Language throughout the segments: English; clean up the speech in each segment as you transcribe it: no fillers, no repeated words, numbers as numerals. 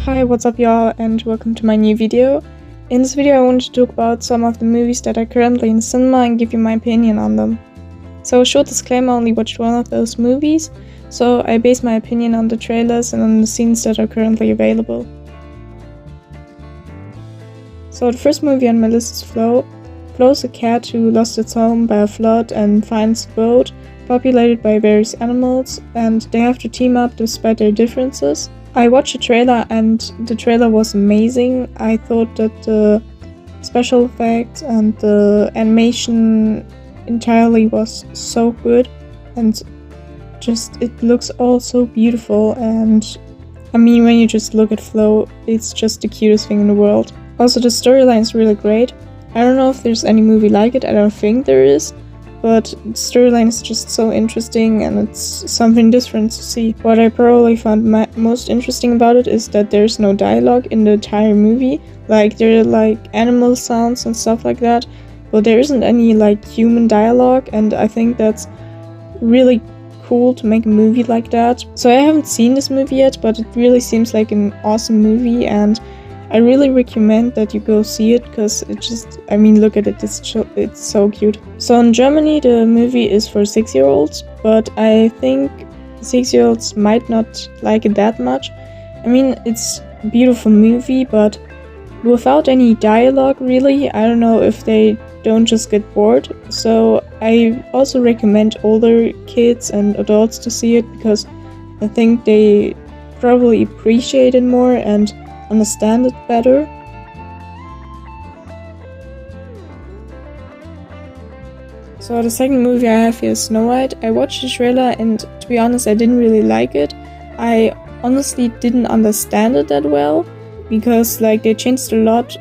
Hi, what's up y'all, and welcome to my new video. In this video I want to talk about some of the movies that are currently in cinema and give you my opinion on them. So, short disclaimer, I only watched one of those movies, so I base my opinion on the trailers and on the scenes that are currently available. So the first movie on my list is Flo. Flo is a cat who lost its home by a flood and finds a boat populated by various animals, and they have to team up despite their differences. I watched the trailer and the trailer was amazing. I thought that the special effects and the animation entirely was so good, and just it looks all so beautiful, and I mean, when you just look at Flo, it's just the cutest thing in the world. Also, the storyline is really great. I don't know if there's any movie like it, I don't think there is, but the storyline is just so interesting and it's something different to see. What I probably found most interesting about it is that there's no dialogue in the entire movie. Like, there are like animal sounds and stuff like that, but there isn't any like human dialogue, and I think that's really cool to make a movie like that. So I haven't seen this movie yet, but it really seems like an awesome movie, and I really recommend that you go see it, because it just, I mean, look at it, it's so cute. So in Germany the movie is for 6-year-olds, but I think 6-year-olds might not like it that much. I mean, it's a beautiful movie, but without any dialogue really, I don't know if they don't just get bored. So I also recommend older kids and adults to see it, because I think they probably appreciate it more and understand it better. So the second movie I have here is Snow White. I watched the trailer and to be honest I didn't really like it. I honestly didn't understand it that well, because like they changed a lot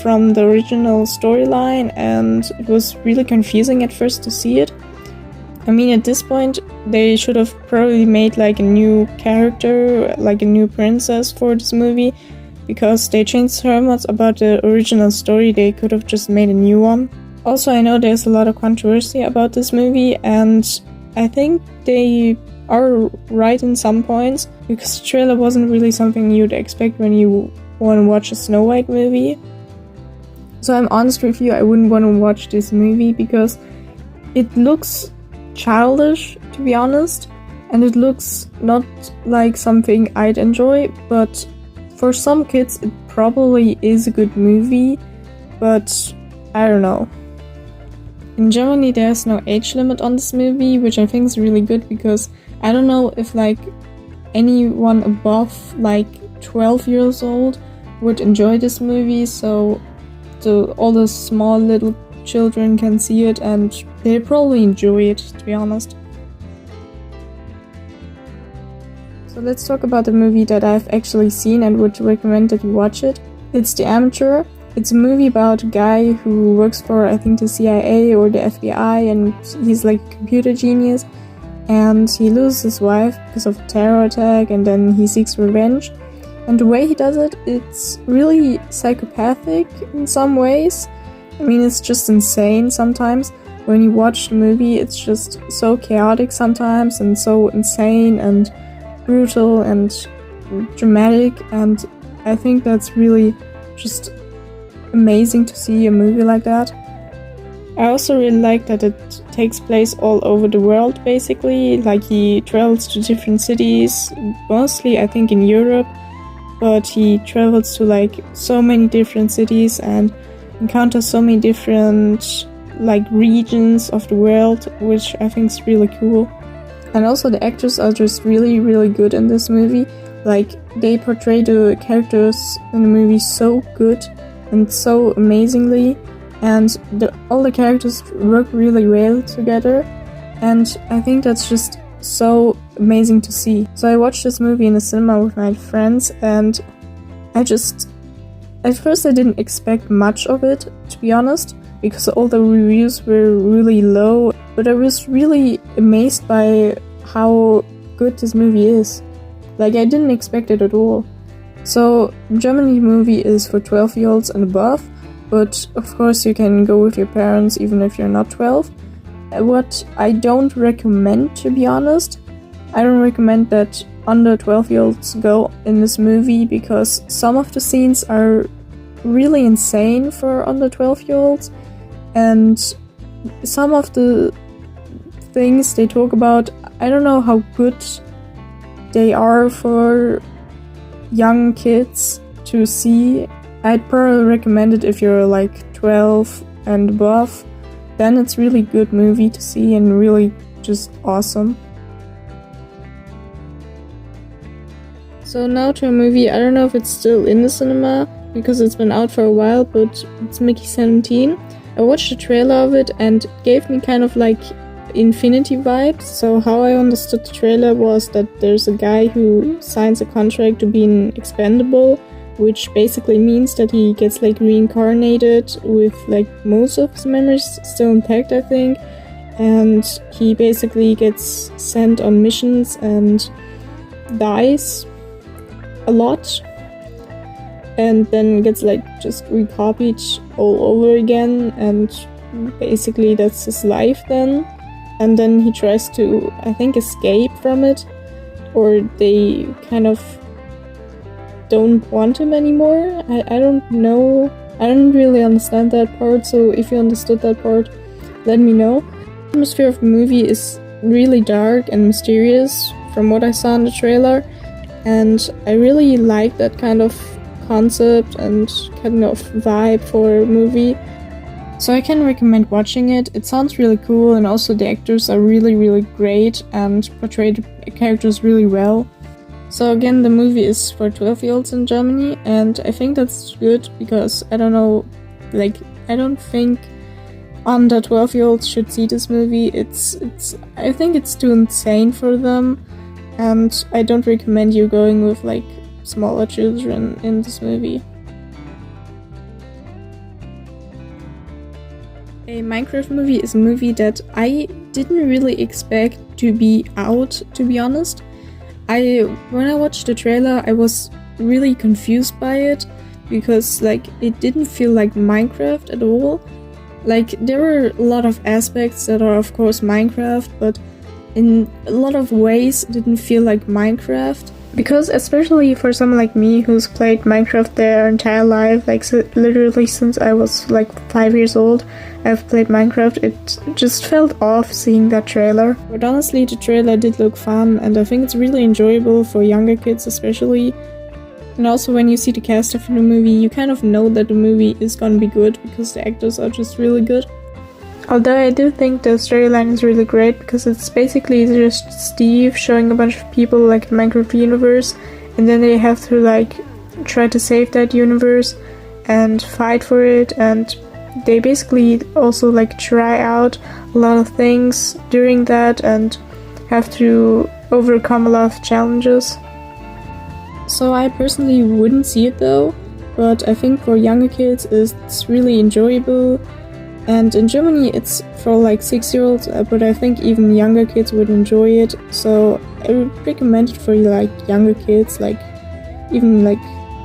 from the original storyline and it was really confusing at first to see it. I mean, at this point they should have probably made like a new character, like a new princess for this movie, because they changed so much about the original story. They could have just made a new one. Also, I know there's a lot of controversy about this movie, and I think they are right in some points, because the trailer wasn't really something you'd expect when you want to watch a Snow White movie. So I'm honest with you, I wouldn't want to watch this movie because it looks childish, to be honest, and it looks not like something I'd enjoy, but for some kids it probably is a good movie, but I don't know. In Germany there's no age limit on this movie, which I think is really good, because I don't know if like anyone above like 12 years old would enjoy this movie, so all the small little children can see it and they probably enjoy it, to be honest. So let's talk about the movie that I've actually seen and would recommend that you watch it. It's The Amateur. It's a movie about a guy who works for, I think, the CIA or the FBI, and he's like a computer genius, and he loses his wife because of a terror attack, and then he seeks revenge. And the way he does it, it's really psychopathic in some ways. I mean, it's just insane sometimes. When you watch the movie, it's just so chaotic sometimes, and so insane and brutal and dramatic, and I think that's really just amazing to see a movie like that. I also really like that it takes place all over the world, basically. Like, he travels to different cities, mostly I think in Europe, but he travels to like so many different cities and encounters so many different like regions of the world, which I think is really cool. And also the actors are just really, really good in this movie. Like, they portray the characters in the movie so good and so amazingly, and all the characters work really well together, and I think that's just so amazing to see. So I watched this movie in the cinema with my friends, and at first I didn't expect much of it, to be honest, because all the reviews were really low, but I was really amazed by how good this movie is. Like, I didn't expect it at all. So, in Germany the movie is for 12-year-olds and above, but of course you can go with your parents even if you're not 12. What I don't recommend, to be honest, I don't recommend that under 12-year-olds go in this movie because some of the scenes are really insane for under 12-year-olds, and some of the things they talk about, I don't know how good they are for young kids to see. I'd probably recommend it if you're like 12 and above. Then it's really good movie to see and really just awesome. So now to a movie, I don't know if it's still in the cinema because it's been out for a while, but it's Mickey 17. I watched the trailer of it and it gave me kind of like Infinity vibes. So how I understood the trailer was that there's a guy who signs a contract to be an expendable, which basically means that he gets like reincarnated with like most of his memories still intact, I think, and he basically gets sent on missions and dies a lot, and then gets like just recopied all over again, and basically that's his life then. And then he tries to, I think, escape from it, or they kind of don't want him anymore. I don't know. I don't really understand that part, so if you understood that part, let me know. The atmosphere of the movie is really dark and mysterious from what I saw in the trailer, and I really like that kind of concept and kind of vibe for a movie. So I can recommend watching it. It sounds really cool, and also the actors are really great and portray the characters really well. So again, the movie is for 12-year-olds in Germany, and I think that's good because I don't know, like, I don't think under 12-year-olds should see this movie. I think it's too insane for them, and I don't recommend you going with like smaller children in this movie. A Minecraft movie is a movie that I didn't really expect to be out, to be honest. When I watched the trailer, I was really confused by it because like it didn't feel like Minecraft at all. Like there were a lot of aspects that are of course Minecraft, but in a lot of ways it didn't feel like Minecraft. Because especially for someone like me who's played Minecraft their entire life, like literally since I was like 5 years old, I've played Minecraft, it just felt off seeing that trailer. But honestly, the trailer did look fun, and I think it's really enjoyable for younger kids especially. And also when you see the cast of the movie, you kind of know that the movie is gonna be good because the actors are just really good. Although I do think the storyline is really great because it's basically just Steve showing a bunch of people like the Minecraft universe, and then they have to like try to save that universe and fight for it, and they basically also like try out a lot of things during that and have to overcome a lot of challenges. So I personally wouldn't see it though, but I think for younger kids it's really enjoyable. And in Germany it's for like 6-year-olds, but I think even younger kids would enjoy it. So I would recommend it for like younger kids, like even like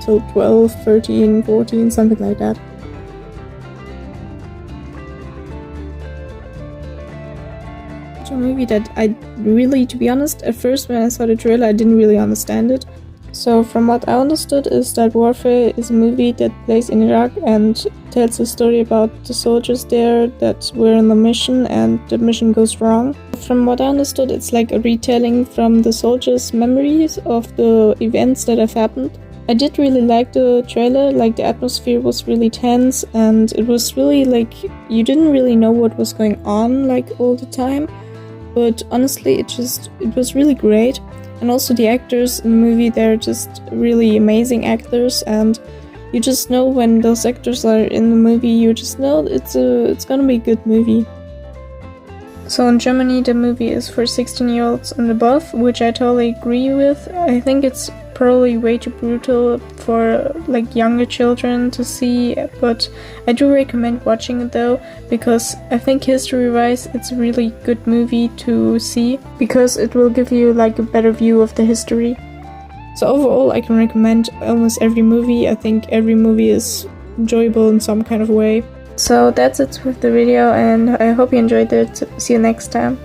till 12, 13, 14, something like that. It's a movie that I really, to be honest, at first when I saw the trailer I didn't really understand it. So from what I understood is that Warfare is a movie that plays in Iraq and tells a story about the soldiers there that were on the mission and the mission goes wrong. From what I understood, it's like a retelling from the soldiers' memories of the events that have happened. I did really like the trailer, like the atmosphere was really tense and it was really like you didn't really know what was going on like all the time. But honestly, it was really great. And also the actors in the movie, they're just really amazing actors, and you just know when those actors are in the movie, you just know it's gonna be a good movie. So in Germany the movie is for 16-year-olds and above, which I totally agree with. I think it's probably way too brutal for like younger children to see, but I do recommend watching it though, because I think history-wise it's a really good movie to see, because it will give you like a better view of the history. So overall I can recommend almost every movie. I think every movie is enjoyable in some kind of way. So that's it with the video, and I hope you enjoyed it. See you next time.